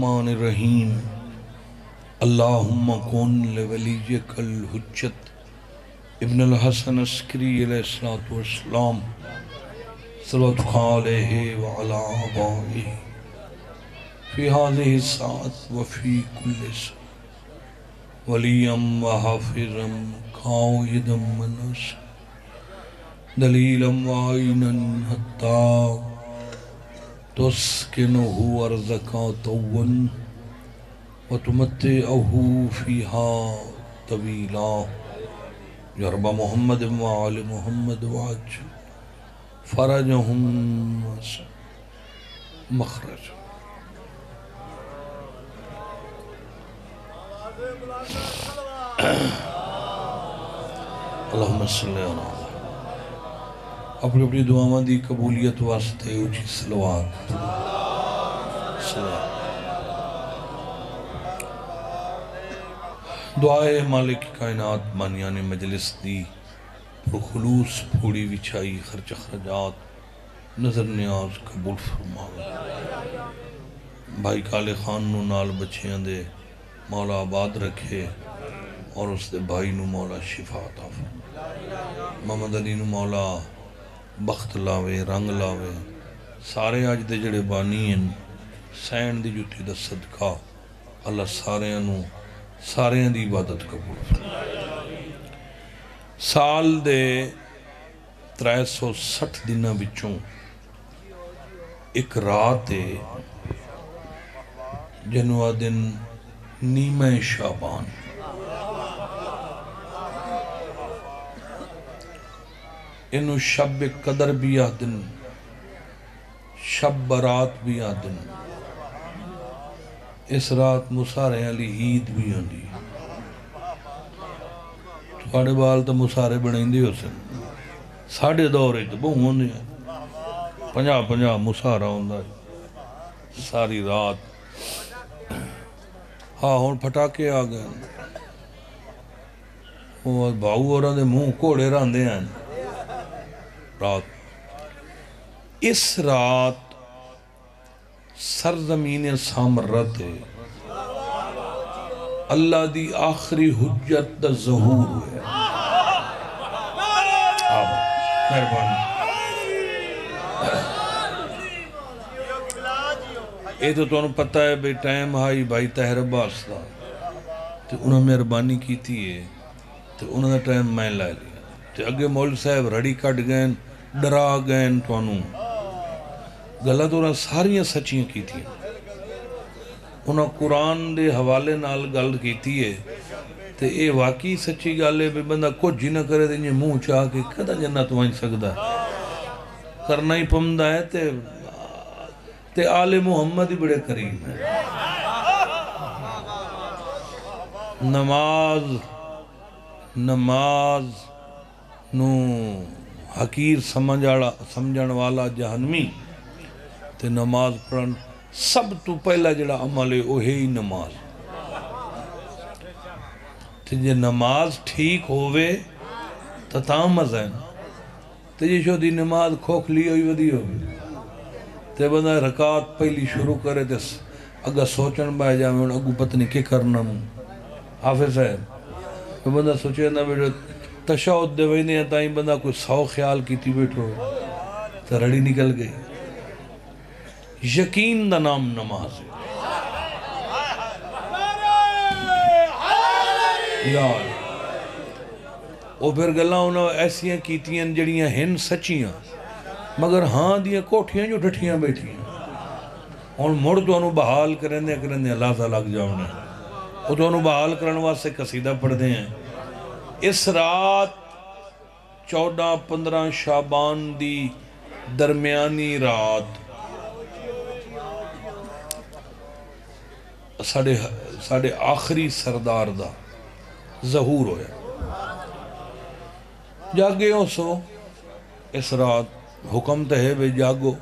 الرحمن الرحیم اللہم کن لولیک الحجت ابن الحسن عسکری علیہ السلام صلوات علیہ وعلا آبائہ فی هذه الساعة وفی کل ساعة ولیم وحافظا قائدا ونصرا دلیلا وعینا حتی تسکنہ ارضکا طوا وتمتعہ فیہا طویلا یا رب محمد وآل محمد وعجل فرجہم مخرج اللہم صلی اللہ علیہ اپنی اپنی دعاواں دی قبولیت واسطے اچھی صلوات دعائے مالک کائنات مانیان مجلس دی پرخلوص پھوڑی وچھائی خرچ خرجات نظر نیاز قبول فرماوے بھائی کالے خان نو نال بچیاں دے مولا آباد رکھے اور اس دے بھائی نو مولا شفا عطا فرمائے محمد علی نو مولا بخت لاوے رنگ لاوے سارے آج دے جڑے بانی ہیں سین دی جوتی دا صدقہ اللہ سارے دی عبادت قبول فرمائے سال دے 360 دنہ بچوں ایک رات جنوہ دن نیمہ شعبان انو شب قدر بھی آدن شب برات بھی آدن اس رات مسارے علی عید بھی آدھی تھوڑے بال تو مسارے بڑھیں دی ہو سن ساڑھے دورے تو بہوں ہوندی ہیں 50 مسارہ ہوندہ ہے ساری رات ہاں ہون پھٹاکے آگئے وہ بھاؤ اور اندھے منہ کوڑے راندے ہیں رات اس رات سرزمین سامرت اللہ دی آخری حجت دا ظہور ہوئے مہربانی اے تو انہوں پتہ ہے بے ٹائم ہائی بھائی طاہر عباس دا تو انہوں مہربانی کی تھی تو انہوں نے ٹائم میں لائے لیا تو اگے مول صاحب رڑی کٹ گئے ڈرا گئے تو انہوں غلط انہوں ساریاں سچیاں کی تھی انہوں قرآن دے حوالے نال گل کی تھی تو اے واقعی سچی گالے بے بندہ کچھ جی نہ کرے تو یہ منہ چاہ کے کدھا جنت وائن سکتا ہے کرنا ہی پمدہ ہے تے آل محمد ہی بڑے قریب ہیں نماز نو حقیر سمجھن والا جہنمی تے نماز پڑھن سب تو پہلا جڑا عمل ہے وہ ہے ہی نماز تے جے نماز ٹھیک ہوئے تو تاں مزہ ہے تے جے شو دی نماز کھوکھلی ہوئی ودی ہوئی تے بندہ رکعت پہلی شروع کرے تے اگا سوچن بائے جامعن اگو پتنی کے کرنا موں حافظ ہے تو بندہ سوچے نا بیٹھو تشہد دے وینے ہیں تائیں بندہ کوئی 100 خیال کی تھی بیٹھو تو رڑی نکل گئی یقین دا نام نماز ہے یار وہ پھر گلہ انہوں ایسیاں کیتیاں جڑیاں ہن سچیاں مگر ہاں دیاں کوٹھیاں جو ڈھٹیاں بیٹھی ہیں اور مڑ تو انہوں بحال کریں دے اللہ تعالیٰ لگ جاؤنے وہ تو انہوں بحال کرنوا سے قصیدہ پڑھ دے ہیں اس رات 14-15 شعبان دی درمیانی رات ساڑھے آخری سردار دا ظہور ہویا جاگے ہو سو اس رات حکم تہے بے جاگو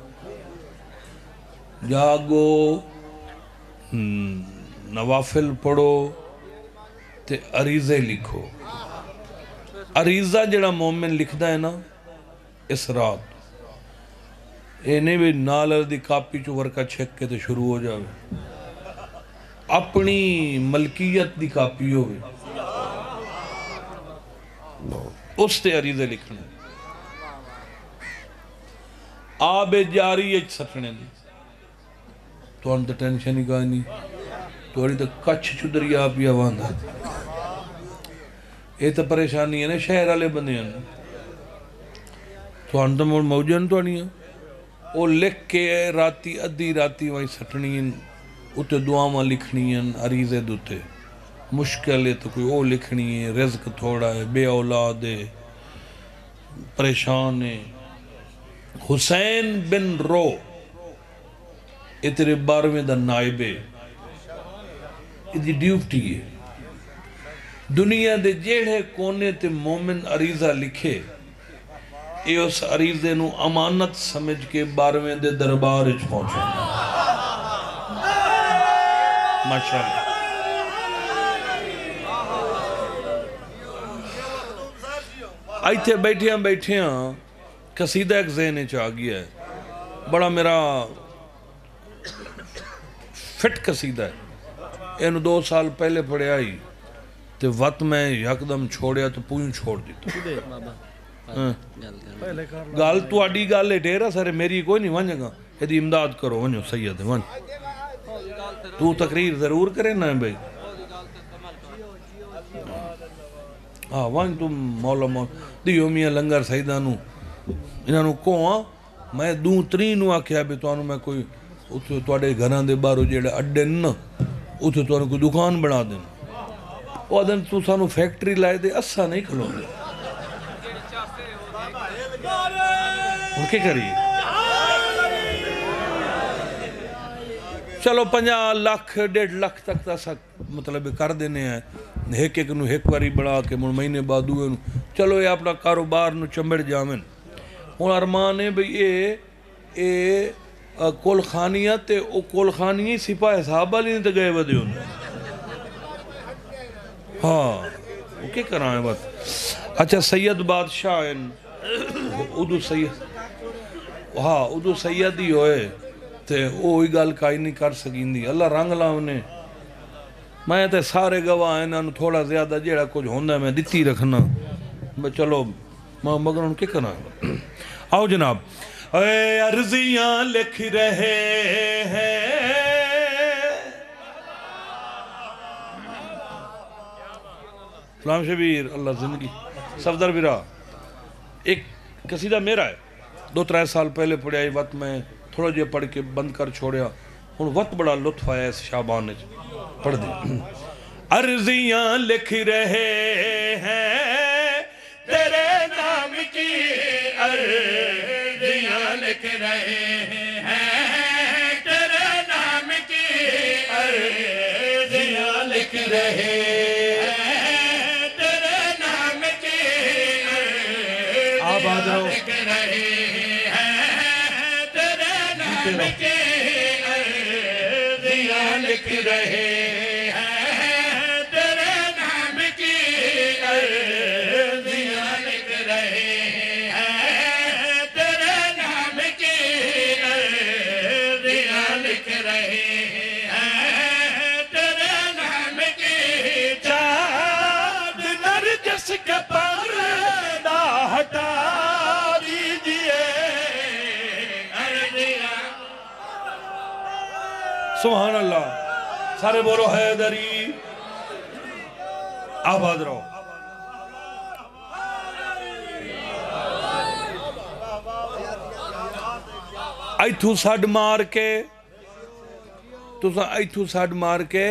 نوافل پڑھو تے عریضے لکھو عریضہ جڑا مومن لکھدا ہے نا اس رات اے نہیں بھی نالر دی کاپی چو ورکا چھک کے تے شروع ہو جاوے اپنی ملکیت دی کاپی ہوئے اس تے عریضے لکھنے آب جاری اچ سٹنے دی تو انت ٹینشن ہی کوئی نہیں تو انہی تو کچھ چدری آپ یا واندہ یہ تو پریشانی ہے نا شہر والے بندے ہیں تو انت موجن تو نہیں ہے وہ لکھ کے راتی ادھی راتی وہی سٹنی ہیں اتے دعاواں لکھنی ہیں عریضے دوتے مشکل ہے تو کوئی او لکھنی ہے رزق تھوڑا ہے بے اولاد ہے پریشان ہے حسین بن رو یہ تیرے 12ویں دا نائب ہے یہ ڈیوٹی ہے دنیا دے جیڑے کونے تے مومن عریضہ لکھے یہ اس عریضے نو امانت سمجھ کے 12ویں دے دربار اچ پہنچے ماشاءاللہ آئیتے بیٹھیاں قصیدہ ایک ذہن چاہ گیا ہے بڑا میرا فٹ قصیدہ ہے اینو 2 سال پہلے پڑھے آئی تے وقت میں یکدم چھوڑیا تو پوئیں چھوڑ دیتا گال تو آڈی گال لے ڈیرہ سارے میری کوئی نہیں وانجے گا یہ امداد کرو ونجو سید ونج تو تقریر ضرور کرے نا بھائی ہاں وانج تم مولا دیو میاں لنگر سیدانو انہوں کو میں دوں ترین آکھیا بھی تو انہوں میں کوئی اتھے توڑے گھران دے بارو جیڑے اڈن نا اتھے تو انہوں کوئی دکان بنا دیں وہ ادھن تو سانو فیکٹری لائے دے اسا نہیں کھلو دے ان کے کریے چلو 50 لاکھ 1.5 لاکھ تک تا سا مطلب کر دینے ہیں ایک نو ایک واری بڑھا کے مہینے بعد ہوئے نو چلو یہ اپنا کاروبار نو چمبڑ جامن ہوں ارمان ہے بھئی اے کول خانیاں تے او کول خانیاں سپاہ صحابہ لینے تے گئے ودے ہونے ہاں کیا کرائیں بات اچھا سید بادشاہ ادو سید ہاں ادو سید ہی ہوئے تے اوہی گال کائی نہیں کر سکین دی اللہ رنگ لاؤنے میں تے سارے گواہ ہیں انہوں تھوڑا زیادہ جیڑا کچھ ہوندہ ہے میں دیتی رکھنا چلو مگر ان کے کرائیں آؤ جناب اے عرضیاں لکھ رہے ہیں سلام شبیر اللہ زندگی صفدر برا ایک قصیدہ میرا ہے 2-3 سال پہلے پڑھیا یہ وقت میں تھوڑا جے پڑھ کے بند کر چھوڑیا ان وقت بڑا لطف آیا اس شعبان نے پڑھ دی عرضیاں لکھ رہے ہیں تیرے نام کی عرضیاں لکھ رہے ہیں تیرے نام کی عرضیاں لکھ رہے ہیں تیرے نام کی عرضیاں لکھ رہے ہیں تیرے نام کی عرضیاں لکھ رہے سبحان اللہ سارے بولو حیدری آباد رہو ایتھو ساڑھ مار کے ایتھو ساڑھ مار کے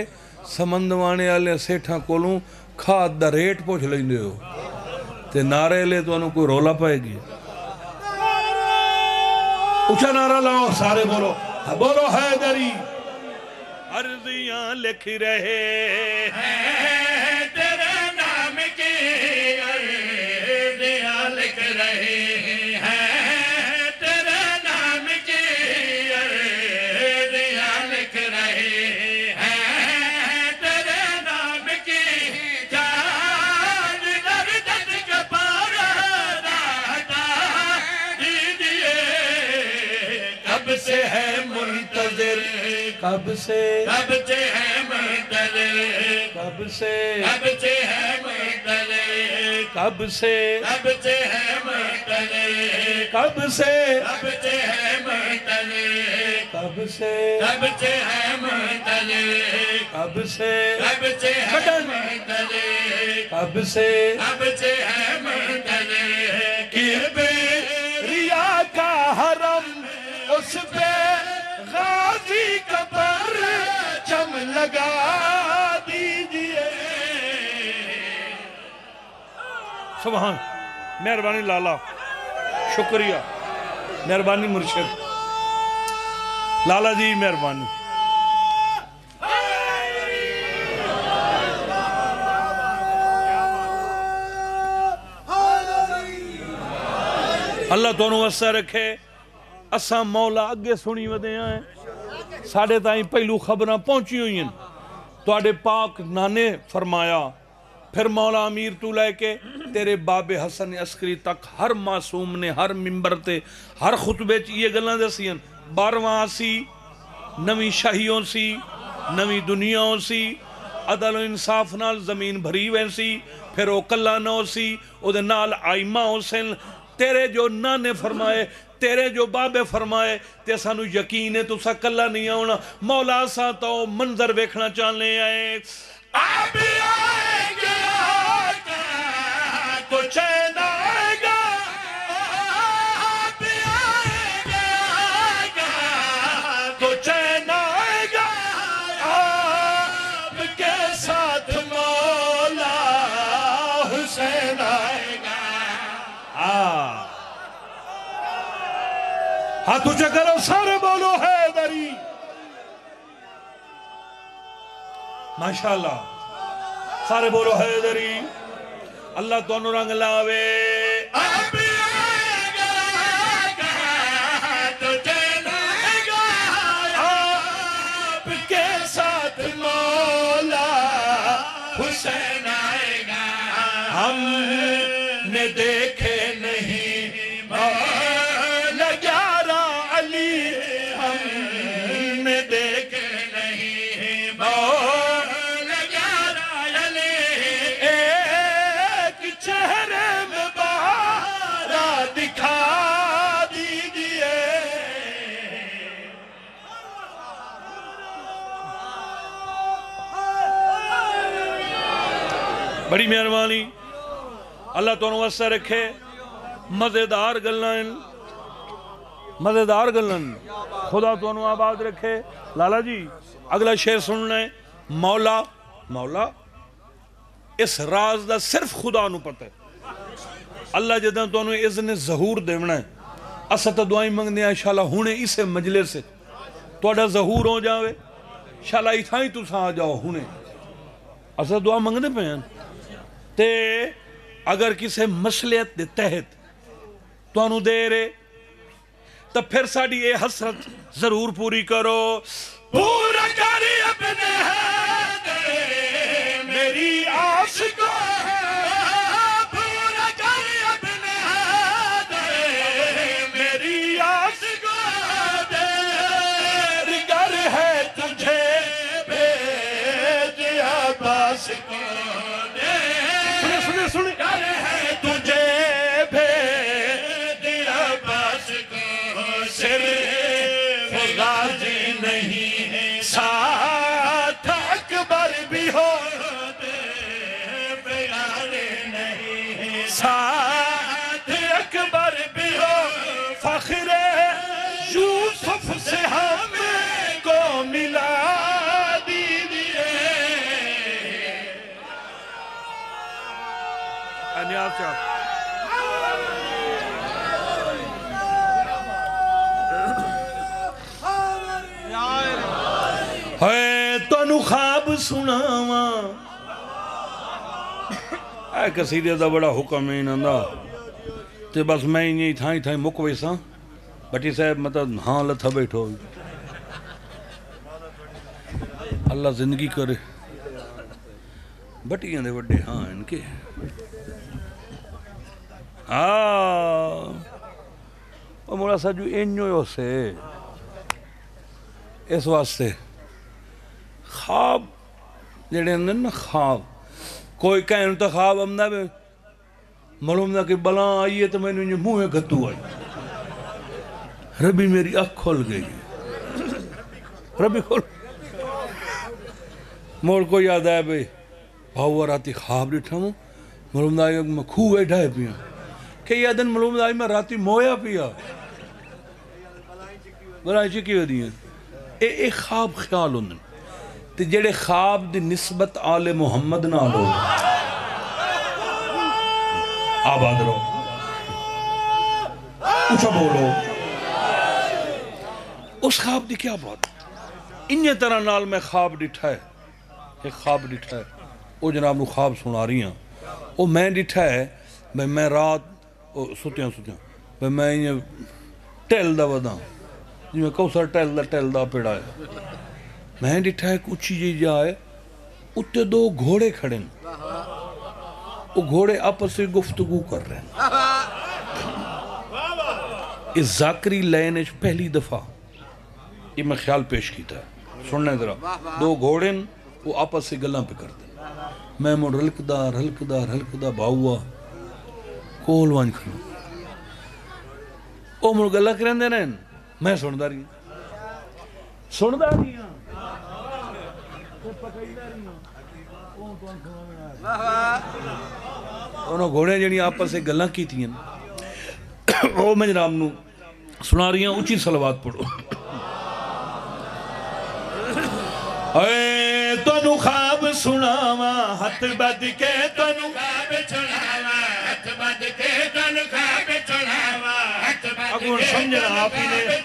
سمندوانے آلے سیٹھاں کولوں کھاد دا ریٹ پوچھ لیں دے ہو تے نعرے لے تو انہوں کوئی رولا پائے گی اچھا نعرہ لاؤ سارے بولو حیدری عرضیاں لکھ رہے ہیں تیرے نام کی عرضیاں لکھ رہے ہیں تیرے نام کی عرضیاں لکھ رہے ہیں تیرے نام کی چاند درجت کے پردہ ہٹا دیجئے کب سے ہے منتظر کب سے ہے منتظر کب سے کب سے ہے مطلع کب سے کب سے ہے مطلع کب سے کب سے ہے مطلع کب سے کب سے ہے مطلع کب سے کب سے ہے مطلع کب سے کب سے ہے مطلع کبریا کا حرم اس پہ غازی کا پرچم لگا دیجئے سبحان مہربانی لالا شکریہ مہربانی مرشد لالا جی مہربانی اللہ دونوں وسع رکھے اساں مولا اگے سنی ودے ہیں ساڑھے تائیں پہلو خبریں پہنچی ہوئی ہیں توڑے پاک نانے فرمایا پھر مولا امیر تو لے کے تیرے باب حسن عسکری تک ہر معصوم نے ہر ممبر تے ہر خطبے یہ گلنا دسی ہیں 12واں سی نوی شاہیوں سی نوی دنیاوں سی عدل و انصاف نال زمین بھری ویسی پھر او کلہ نو سی او دے نال آئمہ ہو سن تیرے جو نانے فرمائے تیرے جو بابے فرمائے تے سانو یقین ہے تو سا کلہ نہیں آونا مولا سا تو منظر ویکھنا چاہنے آئے آپ آئیں گے آقا تو چین آئے گا آپ آئیں گے آقا تو چین آئے گا آپ کے ساتھ مولا حسین آئے گا ہاں تجھے کرو سارے بولو حیدری ماشاءاللہ سارے بولو حیدری اللہ دونوں رنگ لاوے آپ آئیں گے آقا تو چین آئے گا آپ کے ساتھ مولا حسین آئے گا ہم نے دیکھے نہیں مولا 11 علی ہم نے دیکھے نہیں مولا 11 علی ایک چہرے میں بہارا دکھا دیجئے بڑی مہربانی اللہ تو وسع رکھے مزیدار گلن مزیدار گلن خدا تو آباد رکھے لالا جی اگلا شعر سننا ہے مولا مولا اس راز دا صرف خدا نو پتہ ہے اللہ جدہ تو اذن ظہور دیونا ہے اسا تو دعائیں منگ دیا انشاءاللہ ہونے اسے مجلس سے توڑا ظہور ہو جاوے انشاءاللہ اتھائی تو سا آ جاؤ ہونے اسا دعا منگنے پہ ہیں تے اگر کسے مسئلیت دے تحت تو انو دے رہے تب پھر ساڑی اے حسرت ضرور پوری کرو پورا کری اپنے حیدر میری آس کو پورا کری اپنے حیدر میری آس کو دیر گر ہے تجھے بھیج عباس کو سنے سنے گر ہے تجھے بھیج عباس کو صرف غازی نہیں ساتھ اکبر بھی ہو بیانے نہیں ساتھ اکبر بھی ہو فخر یوسف سے ہمیں کو ملا دیجئے نیاز چاہتا ہے تو انو خواب سناواں اے قصیدے دا بڑا حکم ہے انہاں تے بس میں ہی تھائی مکوئی ساں بٹی صاحب مطلب ہاں لتھا بیٹھو اللہ زندگی کرے بٹیاں دے بڑے ہاں ان کے وہ مولا ساجو انجو سے اس واسطے خواب جڑے اندر نا خواب کوئی کہن تو خواب امدہ بے معلوم دا کہ بلان آئی ہے تو میں نے منہ گھتو آئی ربی میری اکھ کھول گئی ربی کھول موڑ کو یاد آئے بے بھاؤ راتی خواب ڈٹھا ہوں معلوم دا آئی میں کھو بیٹھا ہے پیا کہ یہ دن معلوم دا آئی میں راتی مویا پیا بلائیں چکی ہو دی ہیں ایک خواب خیال ہوندن تے جڑے خواب دی نسبت آل محمد نہ لو آباد رو اچھا بولو اس خواب دی کیا بات انہیں طرح نال میں خواب ڈٹھا ہے ایک خواب ڈٹھا ہے وہ جناب نو خواب سنا رہی ہیں وہ میں ڈٹھا ہے میں رات ستیاں میں یہ ٹیل دا ودا جی میں کوسر ٹیل دا پیڑا ہے میں ڈٹھا ہے کچھ جی جائے اتے دو گھوڑے کھڑے ہیں وہ گھوڑے آپس سے گفتگو کر رہے ہیں اس ذاکری لائن پہلی دفعہ یہ میں خیال پیش کیتا ہے سننے ذرا دو گھوڑے وہ آپس سے گلاں پہ کرتے ہیں میں مڑ رلکدہ باؤا کول وانج کھڑوں او مڑ گلہ کریں دے رہے میں سندہ رہی ہوں انہوں گھوڑے جنہی آپس سے گلاں کی تھی وہ میں جناب نو سنا رہی ہیں اچھی صلوات پڑھو اے تنو خواب سناوا ہتھ بد کے تنو خواب سناوا ہتھ بد کے تنو خواب سناوا ہتھ بد کے سمجھنا آپ ہی نے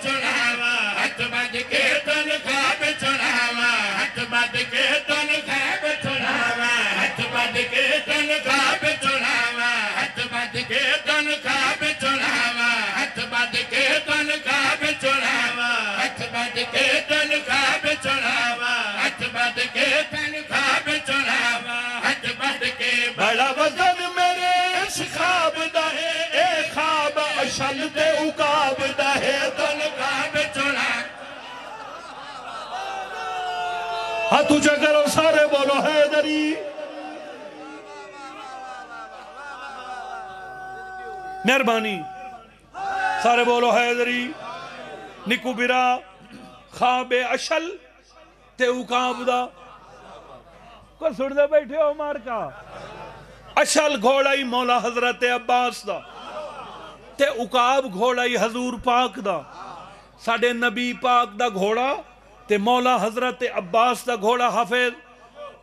ہتھ بد کے تنو خواب سناوا ہتھ بد کے تنو خواب سناوا ہتھ بد کے تنو خواب سناوا ہتھ بد کے تنو خواب سناوا ہتھ بد کے تنو خواب سناوا ہتھ بد کے تنو خواب سناوا ہتھ بد کے تن خواب چڑھاوا ہتھ بد کے بڑا وزن میرے اس خواب دا ہے اے خواب اشل تے عقاب دا ہے تن خواب چڑھا ہاتھ اونچا کرو سارے بولو حیدری مہربانی سارے بولو حیدری نکو برا خواب اشل تے عقاب دا کو سڑ دے بیٹھے ہو مار کا اشل گھوڑائی مولا حضرت عباس دا تے عقاب گھوڑائی حضور پاک دا ساڑھے نبی پاک دا گھوڑا تے مولا حضرت عباس دا گھوڑا حافظ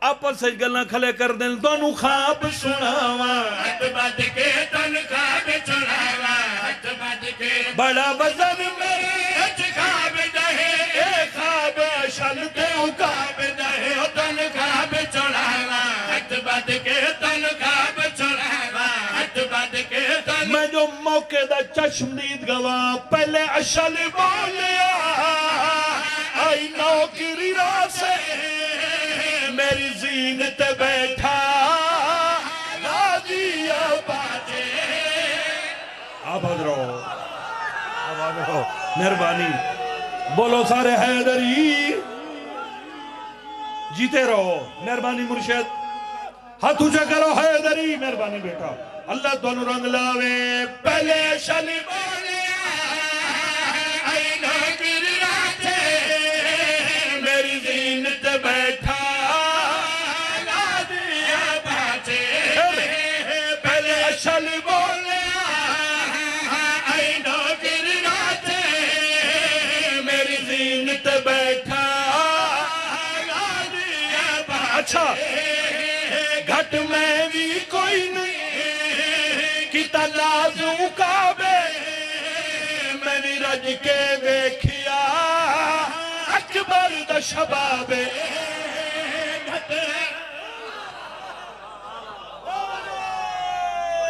آپس سے گلنا کھلے کر دیں دونوں خواب سناوا ہتھ بد کے تن خواب سناوا ہتھ بد کے بڑا وزن میرے اس خواب دہے اے خواب اشل تے عقاب دہے تن خواب سناوا ہتھ بد کے تن خواب سناوا ہتھ بد کے تن میں جو موقع دا چشم دید گواہ پہلے اشل بولیا آئی نوکری راسے میری زینت بیٹھا راضی آبادے آباد رہو مہربانی بولو سارے حیدری جیتے رہو مہربانی مرشد ہاتھ اونچا کرو حیدری مہربانی بیٹا اللہ دونوں رنگ لاوے پہلے شلی بولیا آئی نوکری راسے میری زینت بیٹھا چل بولیا آئی نوکر راتے میری زینت بیٹھا اچھا گھٹ میں بھی کوئی نہیں کتا لازم کعبے میں نے رج کے دیکھیا اکبر دا شبابے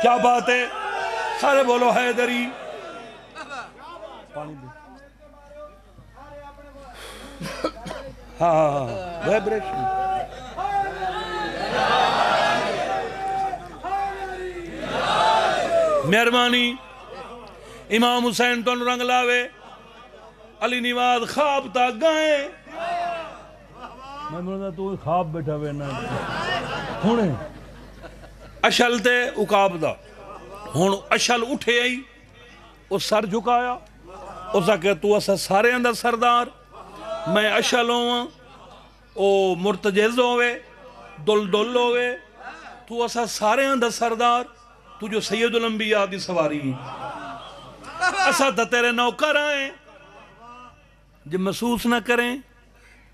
کیا بات ہے سارے بولو حیدری ہاں ویبریشن مہربانی امام حسین تو رنگ لاوے علی نواز خواب تا گائیں میں بولتا تو خواب بیٹھا ہوئے نا ہونے اشل تے اکاب دا ہون اشل اٹھے آئی وہ سر جھکایا اس کہ تو اسا سارے اندر سردار میں اشل ہوں او مرتجز ہوئے دل ہوئے تو اسا سارے اندر سردار تو جو سید الانبیاء دی سواری اسا تا تیرے نوکر آئیں جب محسوس نہ کریں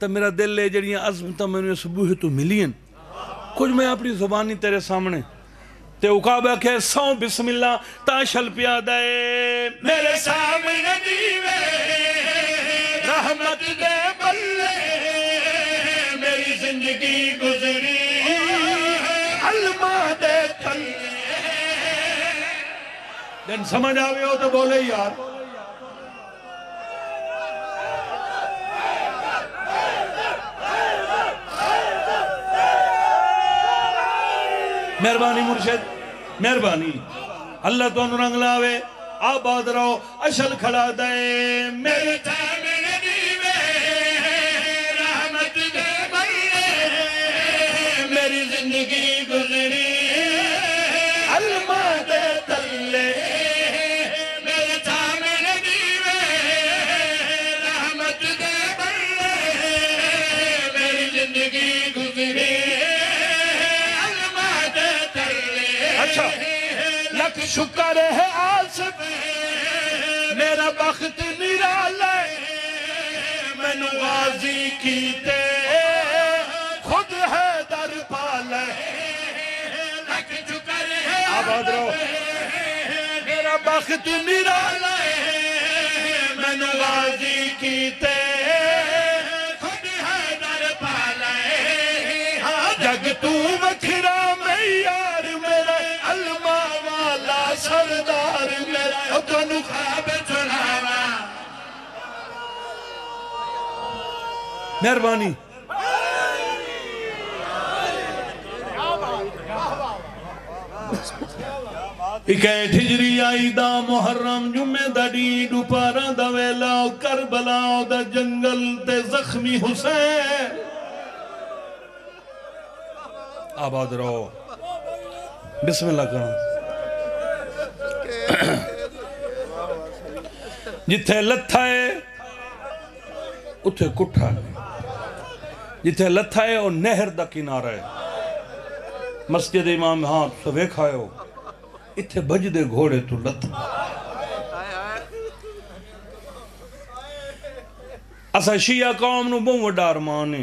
تو میرا دل لے جڑیاں عظمتاں میں نے صبح تو ملین کچھ میں اپنی زبانی تیرے سامنے تے اقابہ کہ سو بسم اللہ تاشل پیادہ میرے سامنے دیوے رحمت دے بلے میری زندگی گزری علمہ دے تھلے جن سمجھ آوے ہو تو بولے یار مہربانی مرشد مہربانی اللہ تو رنگ لاوے آباد رہو اشل کھڑا دے میرے سامنے دیوے رحمت دے بلے میری زندگی گزری علمہ دے تلے میرے سامنے دیوے رحمت دے بلے میری زندگی گزری اچھا لکھ شکر ہے آصف میرا بخت نرالے میں نوازی کیتے خود ہے در پالے لکھ شکر ہے آباد رہو میرا بخت نرالے میں نوازی کیتے خود ہے در پالے جگ تو وکھرا میں یار علمہ والا سردار میرا تو نخاب چڑھاوا مہربانی اکیٹ ہجری آئی دا محرم جمعہ دا ڈیڈ پارا دا ویلا کربلا دا جنگل تے زخمی حسین آباد رہو بسم اللہ کرنا جتھے لتھا ہے اتھے کٹھا ہے جتھے لتھا ہے اور نہر دا کنارہ ہے مسجد امام ہاں سوے کھائے ہو اتھے بج دے گھوڑے تو لتھا اسا شیعہ قوم نو بہت ڈار مانے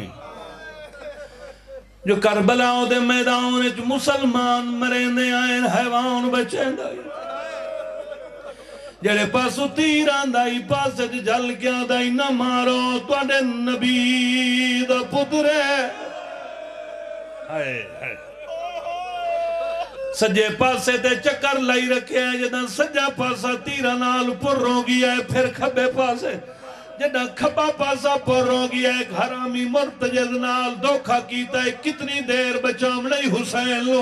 جو کربلا دے میدان وچ مسلمان مرندے آئے حیوان بچیں دائی جڑے پاسو تیر آندائی پاسے جل گیا دائی نہ مارو تواڈے نبی دا پترے سجے پاسے تے چکر لائی رکھے ہیں جدہ سجا پاسا تیرہ نال پر رو گیا ہے پھر کھبے پاسے جدہ کھبا پاسا پر رو گیا ہے حرامی مرتجز نال دھوکھا کیتا ہے کتنی دیر بچام نہیں حسین لو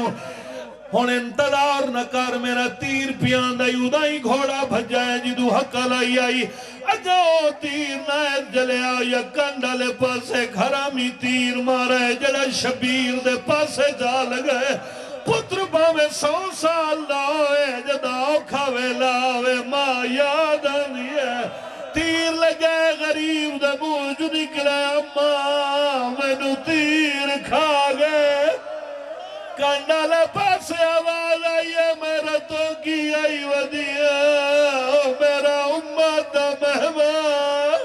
ہون انتظار نہ کر میرا تیر پیان دائی ادائی گھوڑا بھجائے جدو حق لائی آئی اجاؤ تیر نائد جلے آیا کنڈالے پاسے حرامی تیر مارے جڑا شبیر دے پاسے جا لگئے پتر باوے 100 سال لاؤے جداؤ کھاوے لاوے ماں یاد آنی ہے تیر لگے غریب دے بوجھ نکلے اماں میں نو تیر کھا گئے کنڈالے پاسے آواز آئیے میرا تو کی آئی ودیا میرا امت مہمان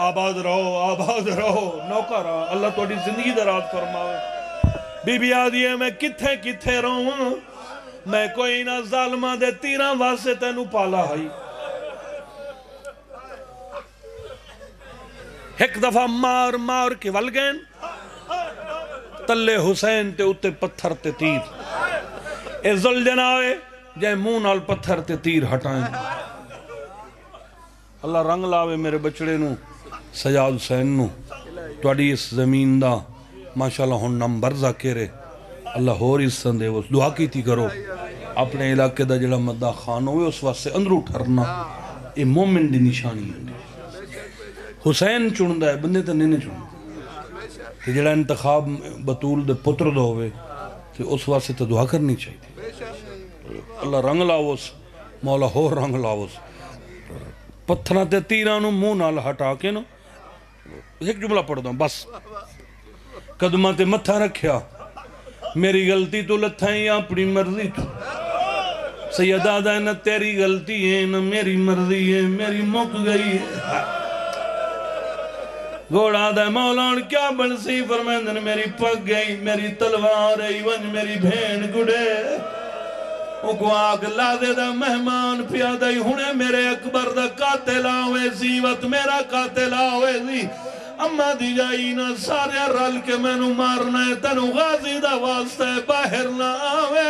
آباد رہو نوکر اللہ توڑی زندگی درات فرماوے بی بی آدھی ہے میں کتھے رہوں میں کوئی نہ ظالمہ دے تیران واسے تینو پالا ہائی ایک دفعہ مار کے ولگین تلے حسین تے اتے پتھر تے تیر اے ذل جناوے جائے منہ نال پتھر تے تیر ہٹائیں اللہ رنگ لاوے میرے بچڑے نو سجاد حسین نو توڑی اس زمین دا ماشاءاللہ ہون نمبر ذاکرے اللہ ہور اس سندے وہ دعا کی تھی کرو اپنے علاقے دا جڑا مدہ خان ہوئے اس واسطے اندرو ٹھرنا اے مومن دی نشانی ہے حسین چندا ہے بندے تے نہیں چندا تے جڑا انتخاب بطول دے پتر دا ہوئے تے اس واسطے تے دعا کرنی چاہیے اللہ رنگ لاوس مولا ہو رنگ لاوس پتھراں تے تیراں نو منہ نال ہٹا کے نا ایک جملہ پڑھ دوں بس قدماں تے متھا رکھیا میری غلطی تو لتھائیں اپنی مرضی تو سیدہ دا نہ تیری غلطی ہے نہ میری مرضی ہے میری مک گئی ہے گھوڑا دا مولان کیا بنسی فرمیندن میری پک گئی میری تلوار ای ون میری بھین گڑے او کو آگ لا دے دا مہمان پیادہ ہی ہونے میرے اکبر دا قاتل آوے سی وقت میرا قاتل آوے سی اما دی جائی نا سارے رل کے میں نو مارنا ہے تنو غازی دا واسطہ باہر نہ آوے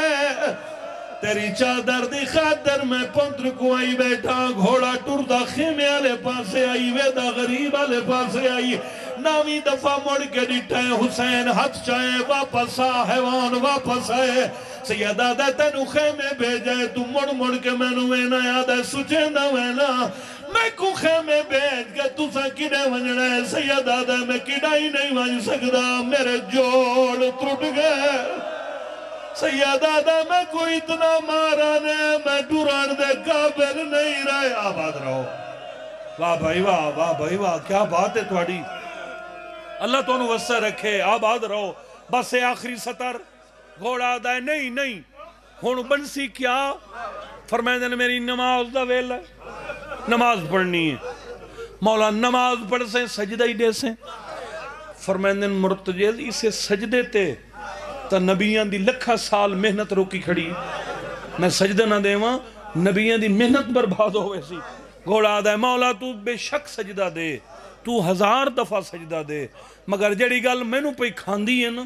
تیری چادر دی خاطر میں پندر کو آئی بیٹھا گھوڑا ٹور دا خیمے آلے پاسے آئی ویدہ غریب آلے پاسے آئی نامی دفعہ مڑ کے ڈٹھے حسین ہاتھ چاہے واپس آ حیوان واپس آئے سیدہ دے تینو خیمے بھیجے تو مڑ مڑ کے میں نو اینا یاد ہے سچے نہ وینا میں کو خیمے بھیج کے تو سا کڑے ونجنے سیدہ دے میں کڑا ہی نہیں ونج سکدا میرے جوڑ ٹوٹ گئے سیدہ دے میں کوئی اتنا مارانے میں ڈوران دے قابل نہیں رہے آباد رہو واہ بھائی واہ کیا بات ہے تواڈی اللہ تو انہوں وسع رکھے آباد رہو بس آخری سطر گھوڑا دائے نہیں ہون بنسی کیا فرمائدن میری نماز دا ویل ہے نماز پڑھنی ہے مولا نماز پڑھ سے سجدہ ہی دے سے فرمائدن مرتجز اسے سجدے تے تا نبیان دی لکھا سال محنت روکی کھڑی میں سجدہ نہ دے وہاں نبیان دی محنت برباد ہوئے سی گھوڑا دائے مولا تو بے شک سجدہ دے تو 1000 دفعہ سجدہ دے مگر جڑی گل میں نو پہ کھاندی ہے نا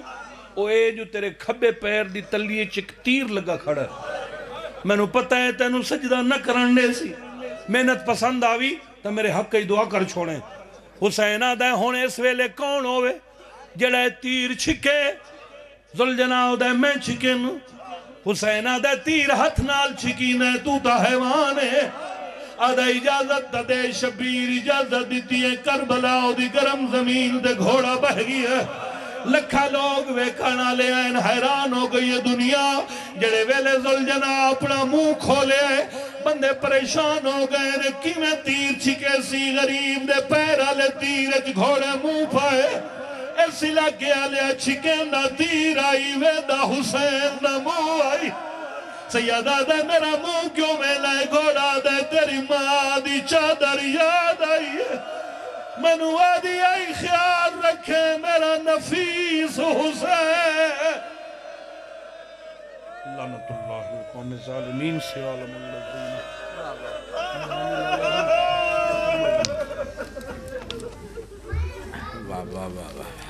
او اے جو تیرے کھبے پیر دی تلیے چک تیر لگا کھڑا ہے میں نو پتہ ہے تینو سجدہ نہ کرنے سی محنت پسند آوی تو میرے حق کی دعا کر چھوڑیں حسین آدھے ہونے اس ویلے کون ہوئے جڑے تیر چھکے ذوالجناح دے میں چھکن حسین آدھے تیر ہتھ نال چھکینے تو تا حیوان ہے آدھے اجازت دے شبیر اجازت دیتی ہے کربلا دی گرم زمین دے گھوڑا بہ گئی ہے لکھا لوگ ویکھانا لے آئین حیران ہو گئی ہے دنیا جڑے ویلے ذوالجناح اپنا منہ کھولے بندے پریشان ہو گئے رکی میں تیر چھکے سی غریب دے پیرہ لے تیر ایک گھوڑے منہ پائے ایسی لگے آلے چھکے نہ تیر آئی ویدہ حسین نہ منہ آئی سیدہ دے میرا منہ کیوں میں لائے گھوڑا دے تیری ماں دی چادر یاد آئی ہے منو آدھی آئی خیال رکھے میرا نفیس حسین لعنت اللہ قوم ظالمین سے عالم اللہ واہ